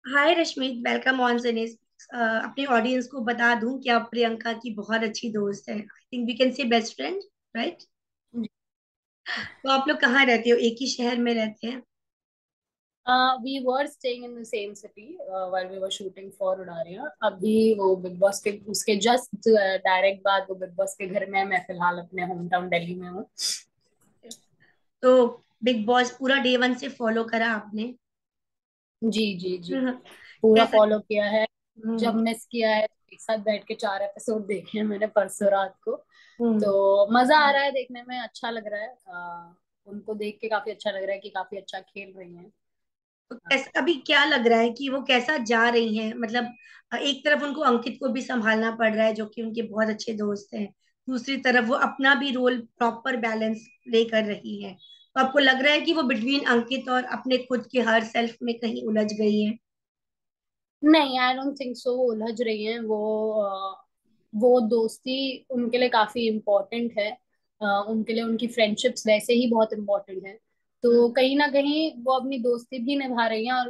Hi Rashmit, welcome on सिनेस। अपने audience को बता दूं कि आप प्रियंका की बहुत अच्छी दोस्त है। I think we can say best friend, right? तो आप लोग कहाँ रहते हो? एक ही शहर में रहते हैं? We were staying in the same city while we were shooting for उड़ारियाँ। अभी वो बिग बॉस के उसके जस्ट डायरेक्ट बाद वो बिग बॉस के घर में है। मैं फिलहाल अपने होम टाउन दिल्ली में हूँ। तो बिग बॉस पूरा डे वन से फॉलो करा आपने? जी जी जी, हम्म। पूरा कैसा? फॉलो किया है। जब हम्म। मिस किया है तो एक साथ बैठ के 4 एपिसोड देखे हैं मैंने परसों रात को। हम्म। तो मजा आ रहा है, देखने में अच्छा लग रहा है। उनको देख के काफी अच्छा लग रहा है कि काफी अच्छा खेल रही हैं। तो कैसा अभी क्या लग रहा है कि वो कैसा जा रही हैं? मतलब एक तरफ उनको अंकित को भी संभालना पड़ रहा है, जो कि उनके बहुत अच्छे दोस्त हैं। दूसरी तरफ वो अपना भी रोल प्रॉपर बैलेंस प्ले कर रही है। तो आपको लग रहा है कि वो बिटवीन अंकित और अपने खुद के हर सेल्फ में कहीं उलझ गई है? नहीं, आई डोंट थिंक सो। वो उलझ रही हैं। वो दोस्ती उनके लिए काफी इम्पोर्टेंट है। उनके लिए उनकी फ्रेंडशिप्स वैसे ही बहुत इम्पोर्टेंट है। तो कहीं ना कहीं वो अपनी दोस्ती भी निभा रही हैं और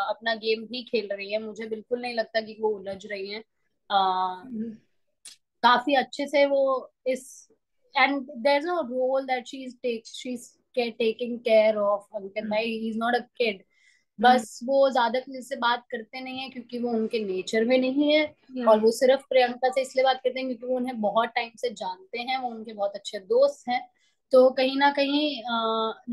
अपना गेम भी खेल रही हैं। मुझे बिल्कुल नहीं लगता कि वो उलझ रही हैं। हम्म। काफी अच्छे से वो इस and there is a role that she is taking care of Ankit भाई। He is not a kid. Hmm. बस वो ज्यादा किसी से बात करते नहीं है क्योंकि वो उनके नेचर में नहीं है। और हम्म। वो सिर्फ प्रियंका से इसलिए बात करते हैं क्योंकि वो उन्हें बहुत टाइम से जानते हैं। वो उनके बहुत अच्छे दोस्त हैं। तो कहीं ना कहीं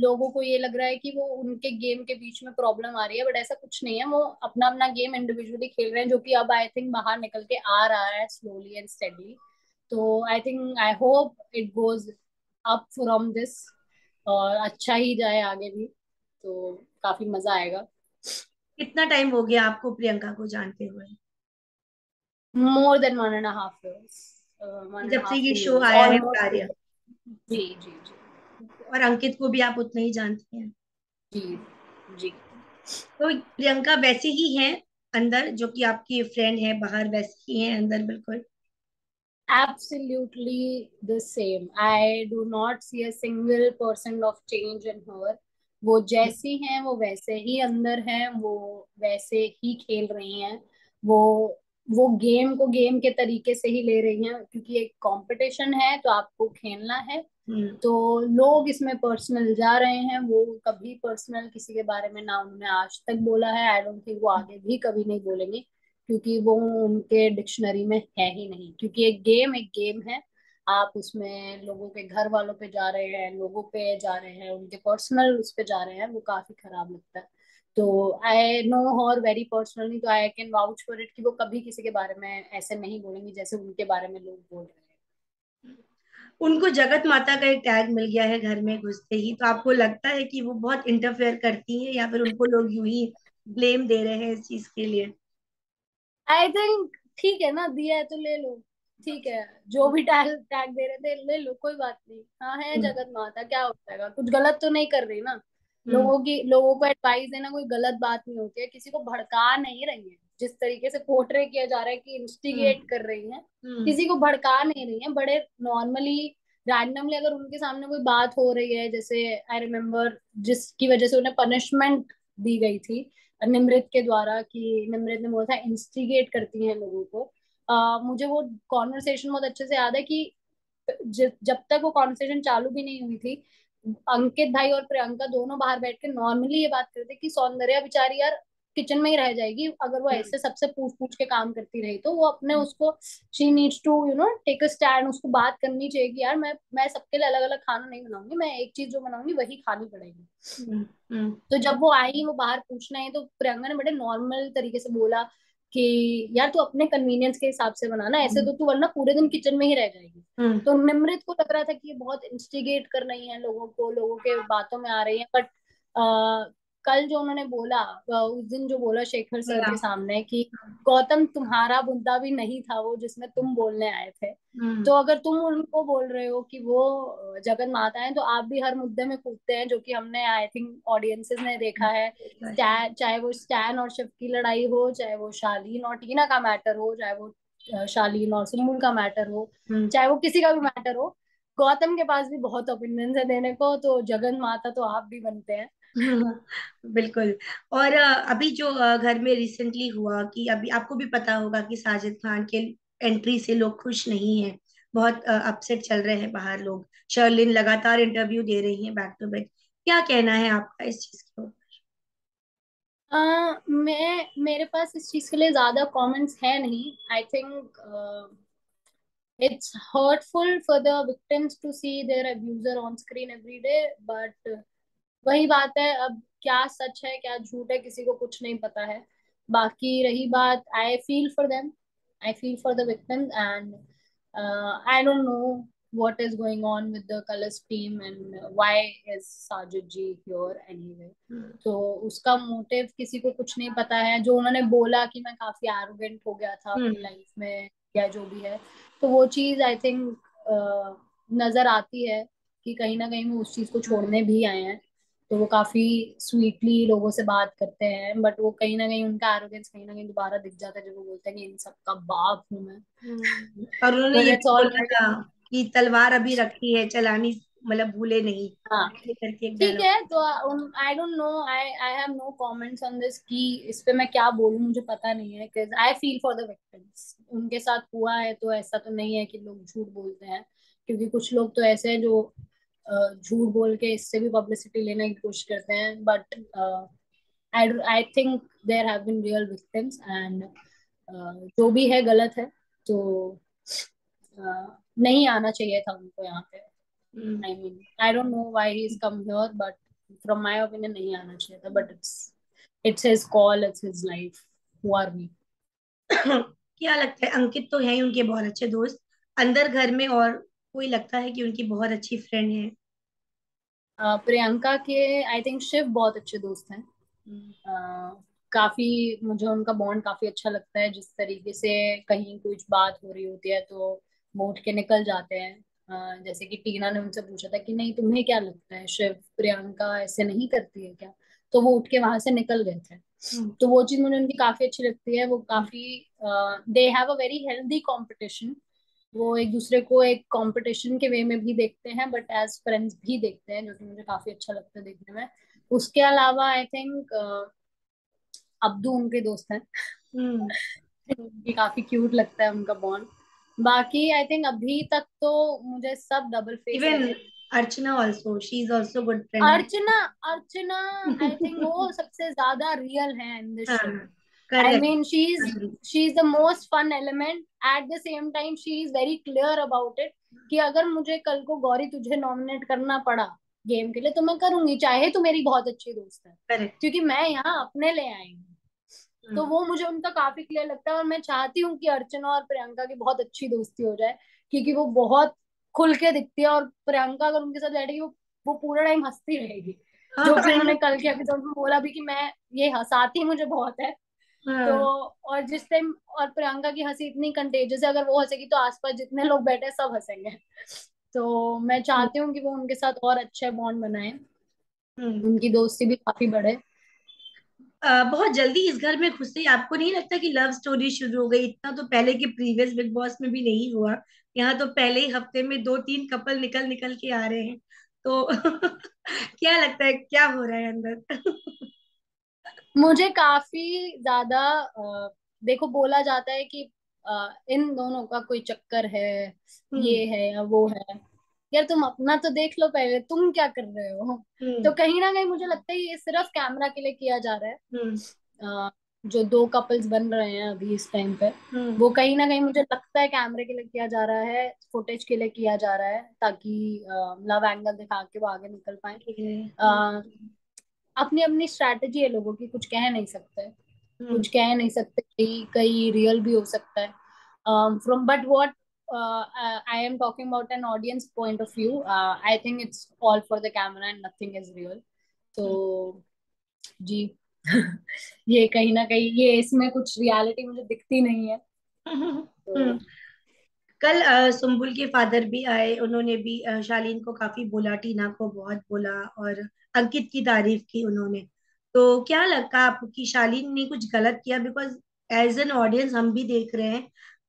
लोगों को ये लग रहा है कि वो उनके गेम के बीच में प्रॉब्लम आ रही है, बट ऐसा कुछ नहीं है। वो अपना अपना गेम इंडिविजुअली खेल रहे हैं, जो कि अब आई थिंक बाहर निकल के आ रहा है स्लोली एंड स्टेडली। तो I hope it goes up from this और अच्छा ही जाए आगे भी। तो काफी मजा आएगा। कितना टाइम हो गया आपको प्रियंका को जानते हुए? More than 1.5 years, one and जब से हाफ ये टू शो इयर्स आया है ऑलमोस्ट। कार्य। जी जी जी और अंकित को भी आप उतना ही जानते हैं? जी जी। तो प्रियंका वैसे ही है अंदर, जो कि आपकी फ्रेंड है, बाहर वैसे ही है अंदर, बिल्कुल? Absolutely the same. I do not see a single percent of change in her. वो जैसी हैं वो वैसे ही अंदर हैं। वो वैसे ही खेल रही हैं। वो वो गेम को गेम के तरीके से ही ले रही हैं क्योंकि एक कंपटीशन है तो आपको खेलना है। हम्म। तो लोग इसमें पर्सनल जा रहे हैं। वो कभी पर्सनल किसी के बारे में ना उन्होंने आज तक बोला है। आई डोंट थिंक वो आगे भी कभी नहीं बोलेंगे क्योंकि वो उनके डिक्शनरी में है ही नहीं। क्योंकि एक गेम है। आप उसमें लोगों के घर वालों पे जा रहे हैं, लोगों पे जा रहे हैं, उनके पर्सनल उस पे जा रहे हैं। वो काफी खराब लगता है। तो I know her very personally, तो I can vouch for it कि वो कभी किसी के बारे में ऐसे नहीं बोलेंगी जैसे उनके बारे में लोग बोल रहे हैं। उनको जगत माता का एक टैग मिल गया है घर में घुसते ही। तो आपको लगता है कि वो बहुत इंटरफेयर करती है, या फिर उनको लोग यूं ही ब्लेम दे रहे हैं इस चीज के लिए? आई थिंक ठीक है ना, दिया है तो ले लो। ठीक है, जो भी टैग टैग दे रहे थे ले लो, कोई बात नहीं। हाँ, है हम्म। जगत माता, क्या हो जाएगा। कुछ गलत तो नहीं कर रही ना। हम्म। लोगों को एडवाइस देना कोई गलत बात नहीं होती है। किसी को भड़का नहीं रही है। जिस तरीके से पोर्ट्रे किया जा रहा है कि इंस्टिगेट कर रही है, हम्म। किसी को भड़का नहीं रही है। बड़े नॉर्मली रैंडमली अगर उनके सामने कोई बात हो रही है, जैसे आई रिमेम्बर जिसकी वजह से उन्हें पनिशमेंट दी गई थी निमृत के द्वारा, कि निमृत ने बोला था इंस्टिगेट करती हैं लोगों को। मुझे वो कॉन्वर्सेशन बहुत अच्छे से याद है कि जब तक वो कॉन्वर्सेशन चालू भी नहीं हुई थी, अंकित भाई और प्रियंका दोनों बाहर बैठ के नॉर्मली ये बात करते कि सौंदर्या बेचारी यार किचन में ही रह जाएगी अगर वो हम्म। ऐसे सबसे पूछ पूछ के काम करती रही। तो वो अपने उसको she needs to take a stand. उसको बात करनी चाहिए कि यार मैं सबके लिए अलग अलग खाना नहीं बनाऊंगी। मैं एक चीज जो बनाऊंगी वही खानी पड़ेगी। हम्म। हम्म। तो जब वो आई, वो बाहर पूछना है, तो प्रियंका ने बड़े नॉर्मल तरीके से बोला कि यार तू अपने कन्वीनियंस के हिसाब से बनाना, ऐसे तो तू वरना पूरे दिन किचन में ही रह जाएगी। हम्म। तो निमृत को लग रहा था कि ये बहुत इंस्टिगेट कर रही है लोगों को, लोगों के बातों में आ रही है। बट कल जो उन्होंने बोला, उस दिन जो बोला शेखर सर मेरा। के सामने कि गौतम तुम्हारा मुद्दा भी नहीं था वो जिसमें तुम बोलने आए थे। हम्म। तो अगर तुम उनको बोल रहे हो कि वो जगत माता है, तो आप भी हर मुद्दे में कूदते हैं, जो कि हमने आई थिंक ऑडियंसेस ने देखा है। चाहे वो स्टैन और शिव की लड़ाई हो, चाहे वो शालीन और टीना का मैटर हो, चाहे वो शालीन और सुम्बुल का मैटर हो, हम्म। चाहे वो किसी का भी मैटर हो, गौतम के पास भी बहुत ओपिनियंस है देने को। तो जगन माता तो आप भी बनते हैं। बिल्कुल। और अभी जो घर में रिसेंटली हुआ कि अभी आपको भी पता होगा कि साजिद खान के एंट्री से लोग खुश नहीं हैं, बहुत अपसेट चल रहे हैं बाहर लोग। शर्लिन लगातार इंटरव्यू दे रही हैं बैक टू बैक। क्या कहना है आपका इस चीज के ऊपर? मैं मेरे पास इस चीज के लिए ज्यादा कमेंट्स है नहीं। I think it's hurtful for the victims to see their abuser on screen every day, but वही बात है, अब क्या सच है क्या झूठ है किसी को कुछ नहीं पता है। बाकी रही बात, I feel for them, I feel for the victims, and I don't no what is going on with the colors team and why is Sajid ji here anyway. हम्म। तो उसका मोटिव किसी को कुछ नहीं पता है। जो उन्होंने बोला कि मैं काफी एरोगेंट हो गया था अपनी हम्म। लाइफ में या जो भी है, तो वो चीज आई थिंक नजर आती है कि कहीं ना कहीं वो उस चीज को हम्म। छोड़ने भी आए हैं। तो वो काफी स्वीटली लोगों से बात करते हैं, बट वो कहीं ना कहीं उनका एरोगेंस कहीं ना कहीं दोबारा दिख जाता है जब वो बोलते हैं कि इन सब का बाप हूं मैं। और उन्होंने तो ये दैट्स भी ऑल। बोला था कि तलवार अभी रखी है, चलानी मतलब भूले नहीं, हाँ, ये करके एक ठीक डायलॉग। है। तो I don't know, I I have no comments on this कि इस पे मैं क्या बोलूं, मुझे पता नहीं है। Because I feel for the victims, उनके साथ हुआ है तो ऐसा तो नहीं है कि लोग झूठ बोलते हैं। क्योंकि कुछ लोग तो ऐसे हैं जो झूठ बोल के इससे भी पब्लिसिटी लेने की कोशिश करते हैं, but I think there have been real victims, and जो भी है गलत है। तो नहीं आना चाहिए था उनको यहाँ पे। हम्म। I mean, I don't know why he's come here, but from my opinion, नहीं आना चाहिए था. But it's his call, it's his life. Who are we? क्या लगता है, अंकित तो है ही उनके बहुत अच्छे दोस्त, अंदर घर में और कोई लगता है कि उनकी बहुत अच्छी फ्रेंड है? प्रियंका के आई थिंक शिव बहुत अच्छे दोस्त हैं। हम्म। काफी मुझे उनका बॉन्ड काफी अच्छा लगता है। जिस तरीके से कहीं कुछ बात हो रही होती है तो वो उठ के निकल जाते हैं। जैसे कि टीना ने उनसे पूछा था कि नहीं तुम्हें क्या लगता है शिव प्रियंका ऐसे नहीं करती है क्या, तो वो उठ के वहां से निकल गए थे। हम्म। तो वो चीज मुझे उनकी काफी अच्छी लगती है। वो काफी they have a very healthy competition. वो एक दूसरे को एक कंपटीशन के वे में भी देखते हैं बट एज फ्रेंड्स भी देखते हैं, जो कि मुझे काफी अच्छा लगता है देखने में। उसके अलावा आई थिंक अब्दू उनके दोस्त हैं। हम्म। ये काफी क्यूट लगता है उनका बॉन्ड। बाकी आई थिंक अभी तक तो मुझे सब डबल फेस इवन लगे। Archana also, she is also good friend of. Archana, Archana I think वो सबसे ज्यादा रियल है इन दिस हाँ, show. I correct. mean, she's the most fun element. At the same time, she is very clear about it कि अगर मुझे कल को गौरी तुझे नॉमिनेट करना पड़ा गेम के लिए तो मैं करूंगी, चाहे तू मेरी बहुत अच्छी दोस्त है, करेक्ट। क्योंकि मैं यहाँ अपने ले आई हूँ। तो वो मुझे उनका काफी क्लियर लगता है, और मैं चाहती हूँ कि अर्चना और प्रियंका की बहुत अच्छी दोस्ती हो जाए, क्योंकि वो बहुत खुल के दिखती है। और प्रियंका अगर उनके साथ बैठेगी वो पूरा टाइम हंसती रहेगी। जो कि उन्होंने कल के एपिसोड में बोला भी कि मैं ये हंसाती मुझे बहुत है। तो हाँ। और जिस टाइम और प्रियंका की हंसी इतनी कंटेजियस है, अगर वो हंसेगी तो आसपास जितने लोग बैठे हैं सब हंसेंगे। तो मैं चाहती हूँ कि वो उनके साथ और अच्छे बॉन्ड बनाए, हम्म। उनकी दोस्ती भी काफी बढ़े। बहुत जल्दी इस घर में घुसे ही आपको नहीं लगता कि लव स्टोरी शुरू हो गई? इतना तो पहले के प्रीवियस बिग बॉस में भी नहीं हुआ। यहाँ तो पहले ही हफ्ते में दो तीन कपल निकल निकल के आ रहे हैं। तो क्या लगता है क्या हो रहा है अंदर? मुझे काफी ज्यादा देखो बोला जाता है कि इन दोनों का कोई चक्कर है, हम्म। ये है या वो है। यार तुम अपना तो देख लो पहले, तुम क्या कर रहे हो। तो हम्म। कहीं ना कहीं मुझे लगता है ये सिर्फ कैमरा के लिए किया जा रहा है। हम्म। जो दो कपल्स बन रहे हैं अभी इस टाइम पे, हम्म। वो कहीं ना कहीं मुझे लगता है कैमरे के लिए किया जा रहा है, फुटेज के लिए किया जा रहा है, ताकि लव एंगल दिखा के वो आगे निकल पाए। अपनी अपनी स्ट्रैटेजी है लोगों की, कुछ कह नहीं सकते। हम्म। कुछ कह नहीं सकते, कई कई रियल भी हो सकता है। From but what I am talking about an audience point of view, I think it's all for the camera and nothing is real. तो जी ये कहीं ना कहीं ये इसमें कुछ रियलिटी मुझे दिखती नहीं है। तो हम्म। कल सुम्बुल के फादर भी आए, उन्होंने भी शालीन को काफी बोला, टीना को बहुत बोला, और अंकित की तारीफ की उन्होंने। तो क्या लगा आपको कि शालीन ने कुछ गलत किया? बिकॉज एज एन ऑडियंस हम भी देख रहे हैं,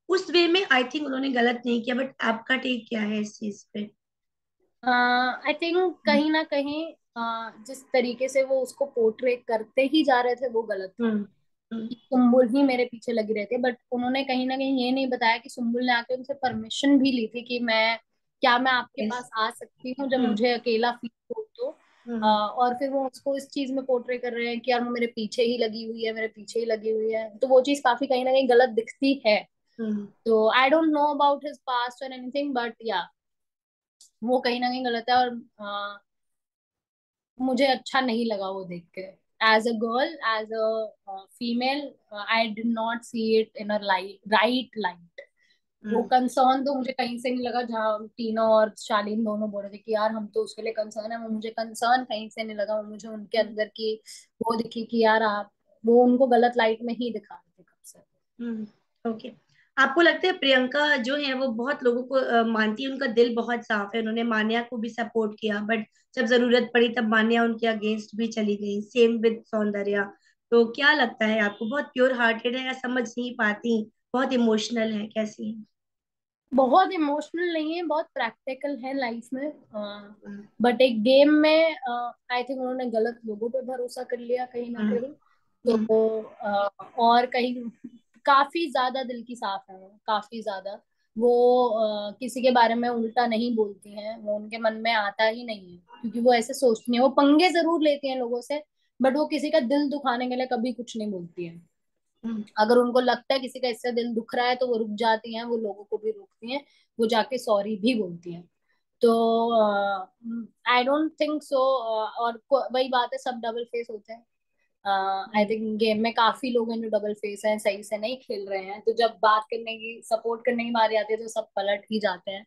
उस वे में आई थिंक उन्होंने गलत नहीं किया, बट आपका टेक क्या है इस चीज पे? आई थिंक कहीं ना कहीं जिस तरीके से वो उसको पोर्ट्रे करते ही जा रहे थे वो गलत था। हम्म। हम्म। कि सुम्बुल ही मेरे पीछे लगी रहती है, बट उन्होंने कहीं ना कहीं ये नहीं बताया कि सुम्बुल ने आके उनसे परमिशन भी ली थी कि मैं आपके यस। पास आ सकती हूँ जब हम्म। मुझे अकेला फील हो तो। हम्म। और फिर वो उसको इस चीज में पोर्ट्रे कर रहे हैं कि यार वो मेरे पीछे ही लगी हुई है, मेरे पीछे ही लगी हुई है, तो वो चीज काफी कहीं ना कहीं गलत दिखती है। हम्म। तो I don't know about his past और एनीथिंग, बट या वो कहीं ना कहीं गलत है। और मुझे अच्छा नहीं लगा वो देख के। As a girl, as a female, I did not see it in a right light. वो हम्म। कंसर्न तो मुझे कहीं से नहीं लगा, जहाँ टीना और शालीन दोनों बोल रहे थे कि यार हम तो उसके लिए कंसर्न है, वो मुझे कंसर्न कहीं से नहीं लगा। वो मुझे उनके अंदर की वो दिखी कि यार आप वो उनको गलत लाइट में ही दिखा रहे थे कब से। ओके। आपको लगता है प्रियंका जो है वो बहुत लोगों को मानती है, उनका दिल बहुत साफ है, उन्होंने मान्या को भी सपोर्ट किया, बट जब जरूरत पड़ी तब मान्या उनके अगेंस्ट भी चली गई, सेम विद सौंदर्या। तो क्या लगता है आपको, बहुत प्योर हार्टेड है या समझ नहीं पाती, बहुत इमोशनल है, कैसी है? बहुत इमोशनल नहीं है, बहुत प्रैक्टिकल है लाइफ में। हम्म। बट एक गेम में आई थिंक उन्होंने गलत लोगों पे भरोसा कर लिया कहीं ना हम्म। कहीं। हम्म। तो और कहीं काफी ज्यादा दिल की साफ है वो, काफी ज्यादा। वो किसी के बारे में उल्टा नहीं बोलती हैं, वो उनके मन में आता ही नहीं है, क्योंकि वो ऐसे सोचती हैं। वो पंगे जरूर लेती हैं लोगों से, बट वो किसी का दिल दुखाने के लिए कभी कुछ नहीं बोलती है। हम्म। अगर उनको लगता है किसी का इससे दिल दुख रहा है तो वो रुक जाती हैं, वो लोगों को भी रोकती हैं, वो जाके सॉरी भी बोलती हैं। तो आई डोंट थिंक सो। और वही बात है, सब डबल फेस होते हैं। आई हम्म। थिंक गेम में काफी लोग हैं जो डबल फेस हैं, सही से नहीं खेल रहे हैं, तो जब बात करने की, सपोर्ट करने की बारी आती है तो सब पलट ही जाते हैं।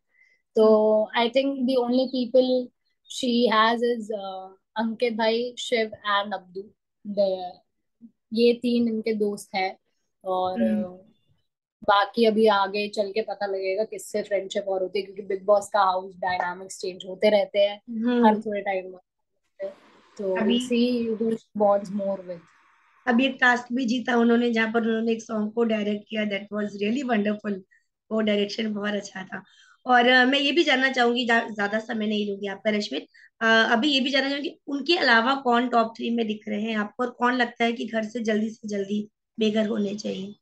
तो hmm. I think the only people she has is Ankit भाई, शिव एंड अब्दू। ये तीन इनके दोस्त हैं। और हम्म। बाकी अभी आगे चल के पता लगेगा किससे फ्रेंडशिप और होती है, क्योंकि बिग बॉस का हाउस डायनामिक्स चेंज होते रहते हैं हर हम्म। थोड़े टाइम में। तो अभी will see who bonds more with. अभी एक टास्क भी जीता उन्होंने, जहाँ पर उन्होंने एक सॉन्ग को डायरेक्ट किया, दैट वाज रियली वंडरफुल। वो डायरेक्शन बहुत अच्छा था। और मैं ये भी जानना चाहूंगी, ज्यादा समय नहीं लूंगी आपका रश्मित। अभी ये भी जानना चाहूंगी, उनके अलावा कौन टॉप 3 में दिख रहे हैं आपको, और कौन लगता है कि घर से जल्दी बेघर होने चाहिए?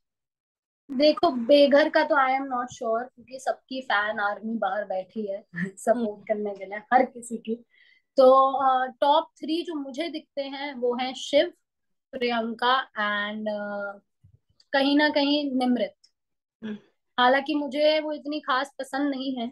देखो, बेघर का तो आई एम नॉट श्योर, क्योंकि सबकी फैन आर्मी बाहर बैठी है हम्म। सपोर्ट करने के लिए हर किसी की। तो टॉप 3 जो मुझे दिखते हैं वो हैं शिव, प्रियंका एंड कहीं ना कहीं निमृत। हम्म। हालांकि मुझे वो इतनी खास पसंद नहीं है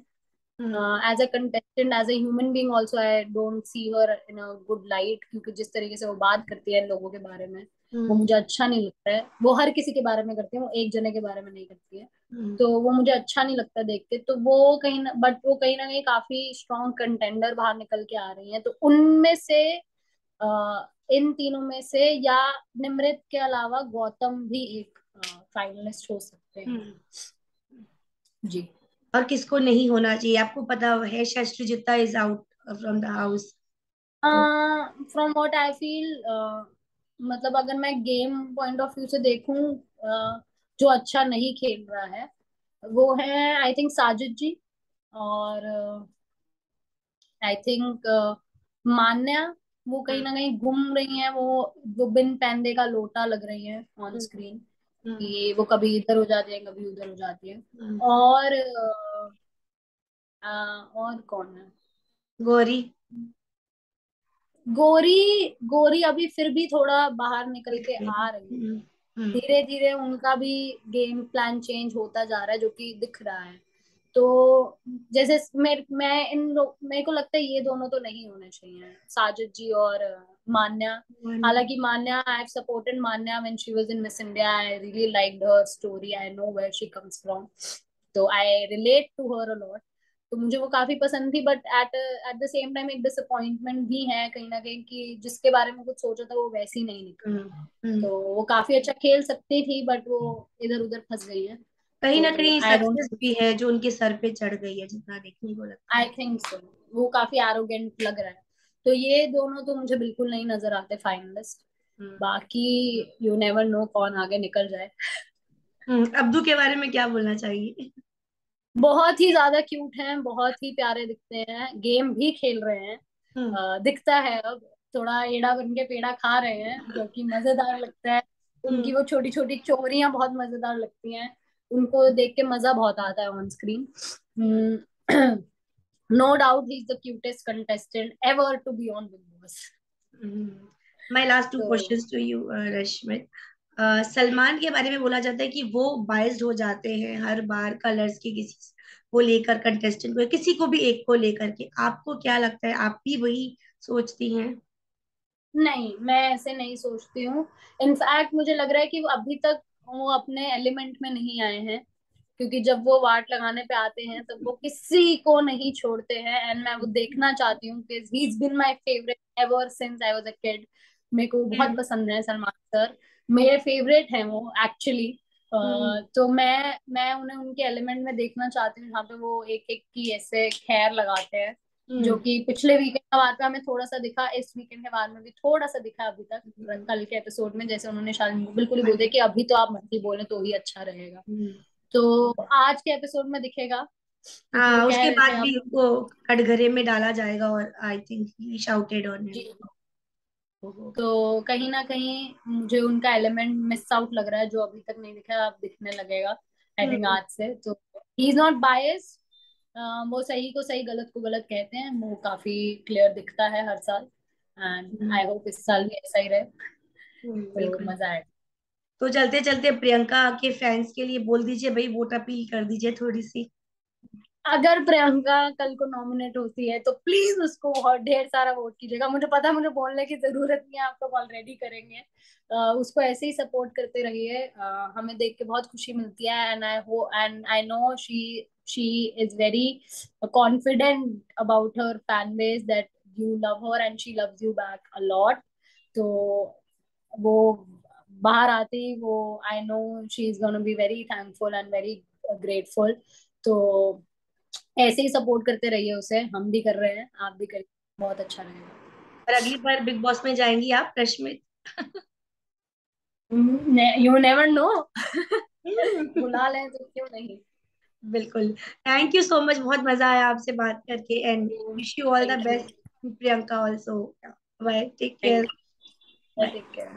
hmm. As a contestant, as a human being also I don't see her in a good light, क्योंकि जिस तरीके से वो बात करती है लोगों के बारे में वो हम्म। मुझे अच्छा नहीं लगता है। वो हर किसी के बारे में करती है, वो एक जने के बारे में नहीं करती है। हम्म। तो वो मुझे अच्छा नहीं लगता देख के। तो वो कहीं ना, बट वो कहीं ना कहीं काफी स्ट्रॉन्ग कंटेंडर बाहर निकल के आ रही हैं, तो उनमें से इन तीनों में से या निमृत के अलावा गौतम भी एक फाइनलिस्ट हो सकते हैं। हम्म। जी। और किसको नहीं होना चाहिए आपको पता है? Shastrajita is out from the house. From what I feel, मतलब अगर मैं गेम पॉइंट ऑफ व्यू से देखूं, जो अच्छा नहीं खेल रहा है वो है आई थिंक साजिद जी। और आई थिंक मान्या, वो कहीं ना कहीं घूम रही हैं, वो बिन पैंदे का लोटा लग रही हैं ऑन स्क्रीन, कि वो कभी इधर हो जाती है कभी उधर हो जाती है। और और कौन है? गौरी। गोरी। गोरी अभी फिर भी थोड़ा बाहर निकल दिख के रही आ है। रही है। हम्म। धीरे धीरे उनका भी गेम प्लान चेंज होता जा रहा है, जो कि दिख रहा है। तो जैसे मैं इन लोग, मेरे को लगता है ये दोनों तो नहीं होने चाहिए, साजिद जी और मान्या। हम्म। हालांकि Manya, I have supported Manya when she was in Miss India, I really liked her story, I know where she comes from, तो I relate to her a lot. तो मुझे वो काफी पसंद थी, but at at the same time एक disappointment भी है कहीं ना कहीं, कि जिसके बारे में कुछ सोचा था वो वैसी नहीं निकली। हम्म। हम्म। तो वो काफी अच्छा खेल सकती थी, बट वो इधर उधर फंस गई है। कहीं ना तो कहीं आई डोंट सक्सेस भी है जो उनके सर पे चढ़ गई है, जितना देखने को लगता आई है। थिंक सो, वो काफी एरोगेंट लग रहा है। तो ये दोनों तो मुझे बिल्कुल नहीं नजर आते फाइनलिस्ट। हम्म। बाकी यू नेवर नो कौन आगे निकल जाए। अब्दू के बारे में क्या बोलना चाहिए? बहुत ही ज्यादा क्यूट हैं, बहुत ही प्यारे दिखते हैं, गेम भी खेल रहे हैं। हम्म। दिखता है अब, थोड़ा एड़ा बन के पेड़ा खा रहे हैं, जो कि मजेदार लगता है। हम्म। उनकी वो छोटी छोटी चोरियां बहुत मजेदार लगती हैं, उनको देख के मजा बहुत आता है on screen. No doubt he is the cutest contestant ever to be on Bigg Boss. My last two तो questions to you Rashmit. Salman के बारे में बोला जाता है कि वो बाइस्ड हो जाते हैं हर बार कलर्स के किसी को लेकर, कंटेस्टेंट को, किसी को भी एक को लेकर के। आपको क्या लगता है, आप भी वही सोचती हैं? नहीं, मैं ऐसे नहीं सोचती हूँ। इनफैक्ट मुझे लग रहा है कि वो अभी तक वो अपने एलिमेंट में नहीं आए हैं, क्योंकि जब वो वाट लगाने पे आते हैं तब वो किसी को नहीं छोड़ते हैं। एंड मैं वो देखना चाहती हूँ कि he is been my favourite ever since I was a kid. मेरे को बहुत हम्म। पसंद है सलमान सर, मेरे फेवरेट हैं वो एक्चुअली। हम्म। तो मैं उन्हें उनके एलिमेंट में देखना चाहती हूँ, जहाँ पे वो एक एक की ऐसे खैर लगाते हैं, जो हम्म। कि पिछले वीकेंड के बाद में हमें थोड़ा सा दिखा, इस वीकेंड के बाद में भी थोड़ा सा दिखा अभी तक। हम्म। कल के एपिसोड में जैसे उन्होंने शालिनी को बिल्कुल ही हाँ बोल दिया जी। कि अभी तो आप मत ही बोले तो ही अच्छा रहेगा। हम्म। तो आज के एपिसोड में दिखेगा, क्योंकि वो हाँ, कह उसके रहे थे बाद भी अब। उनको कटघरे में डाला जाएगा, और I think he shouted on जी। हिम। तो कहीं ना कहीं मुझे उनका एलिमेंट मिस आउट लग रहा है, जो अभी तक नहीं दिखा है, अब दिखने लगेगा आई थिंक हम्म। आज से। तो ही इज नॉट बायस, वो सही को सही गलत को गलत कहते हैं, वो काफी क्लियर दिखता है हर साल। एंड आई होप इस साल भी ऐसा ही रहे, तो बिल्कुल। मजा आए। तो चलते चलते प्रियंका के फैंस के लिए बोल दीजिए भाई, वोट अपील कर दीजिए थोड़ी सी। अगर प्रियंका कल को नॉमिनेट होती है तो प्लीज उसको बहुत ढेर सारा वोट कीजिएगा। मुझे पता है मुझे बोलने की जरूरत नहीं है, आप लोग ऑलरेडी करेंगे। उसको ऐसे ही सपोर्ट करते रहिए, हमें देख के बहुत खुशी मिलती है। एंड आई हो and I know she is very confident about her fan base, that you love her and she loves you back a lot. तो वो बाहर आते ही वो, I know she is gonna be very thankful and very grateful. तो ऐसे ही support करते रहिए उसे, हम भी कर रहे हैं, आप भी करिए, बहुत अच्छा रहेगा। और अगली बार बिग बॉस में जाएंगी आप रश्मि? You never know. बुला लें तो क्यों नहीं। बिल्कुल। थैंक यू सो मच, बहुत मजा आया आपसे बात करके, and wish you all the thank you. Best. Priyanka also. Bye, take care. Thank you. Bye. Take care.